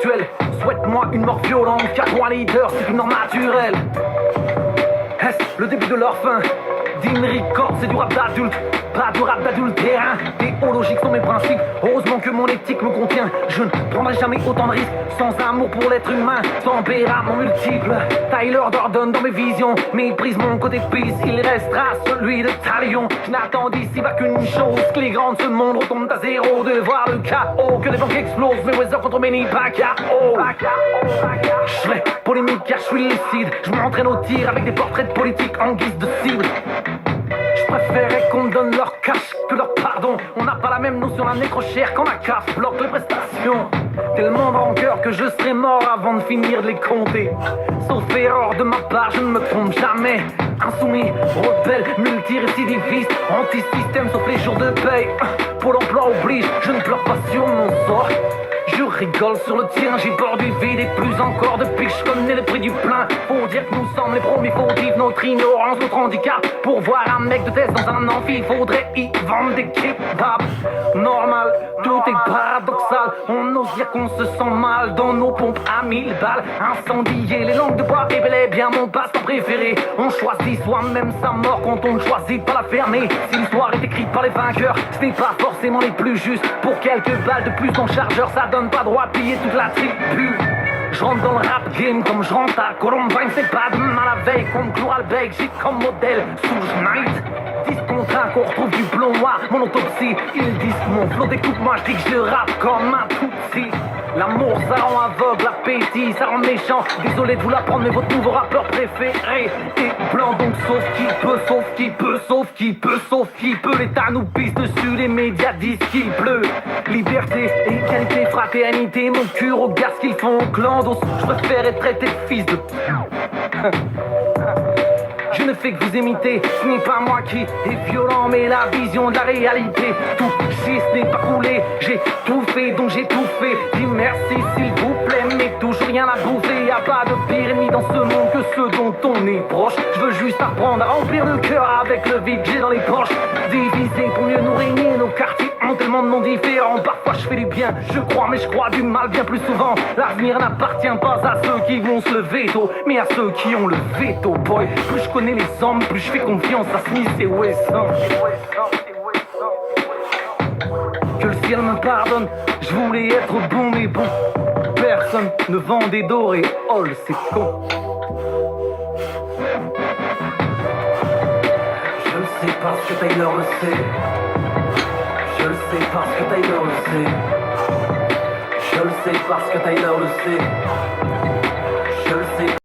Souhaite-moi une mort violente, car pour un leader c'est une mort naturelle. Est-ce le début de leur fin? Dean Record, c'est du rap d'adulte, pas du rap d'adultérin. Théologiques sont mes principes, heureusement que mon éthique me contient. Je ne prendrai jamais autant de risques, sans amour pour l'être humain, sans mon multiple. Tyler Durden dans mes visions, méprise mon côté pisse, il restera celui de Talion. Je n'attends d'ici pas qu'une chose, que les grands de ce monde retombent à zéro, de voir le chaos, que les banques explosent, mes Weather contre Manny Pacquiao. Je serai polémique car je suis lucide, je m'entraîne au tir avec des portraits de politiques en guise de cible. Je préférais qu'on me donne leur cash que leur pardon. On n'a pas la même notion d'un nez trop cher quand la CAF bloque les prestations. Tellement de rancœur que je serais mort avant de finir de les compter. Sauf erreur de ma part, je ne me trompe jamais. Insoumis, rebelle, multirécidiviste, anti-système sauf les jours de paye. Pôle emploi oblige, je ne pleure pas sur mon sort. Je rigole sur le tien, j'ai peur du vide et plus encore depuis que je connais le prix du plein. Faut dire que nous sommes les premiers fautifs, notre ignorance, notre handicap. Pour voir un mec de thèse dans un amphi, faudrait y vendre des kebabs. Normal, tout est paradoxal, on ose dire qu'on se sent mal dans nos pompes à 1000 balles. Incendier les langues de bois est bel et bien mon passe-temps préféré. On choisit soi-même sa mort quand on ne choisit pas la fermer. Si l'histoire est écrite par les vainqueurs, ce n'est pas forcément les plus justes. Pour quelques balles de plus dans le chargeur, ça donne pas droit à piller toute la tribu. Je rentre dans le rap game comme je rentre à Columbine. C'est pas demain la veille qu'on me clouera le bec. J'ai comme modèle Suge Knight 10 contre 1 qu'on retrouve du plomb noir. Mon autopsie, ils disent que mon flow découpe. Moi je dis que je rappe comme un Tutsi. L'amour ça rend aveugle, l'appétit ça rend méchant. Désolé de vous l'apprendre mais votre nouveau rappeur préféré est blanc. Donc sauf qui peut, sauf qui peut, sauf qui peut, sauf qui peut. L'État nous pisse dessus, les médias disent qu'il pleut. Liberté, égalité, fraternité, mon cul regarde ce qu'ils font au clan d'os. Je préfère être traité de fils de... Je ne fais que vous imiter, ce n'est pas moi qui est violent, mais la vision de la réalité. Tout chier, ce n'est pas coulé, j'ai tout fait, donc j'ai tout fait. Dis merci s'il vous plaît, mais toujours rien à bouffer. Y'a pas de pire ennemi dans ce monde que ceux dont on est proche. Je veux juste apprendre à remplir le cœur avec le vide que j'ai dans les poches. Diviser pour mieux nous régner, nos quartiers ont tellement de noms différents. Parfois je fais du bien, je crois, mais je crois du mal bien plus souvent. L'avenir n'appartient pas à ceux qui vont se lever tôt, mais à ceux qui ont le veto, boy. Plus je connais les hommes, plus je fais confiance à Smith et Wesson. Que le ciel me pardonne, je voulais être bon mais bon. Personne ne vend des dorés, oh c'est con. Je le sais parce que Tyler le sait. Je le sais parce que Tyler le sait. Je le sais parce que Tyler le sait.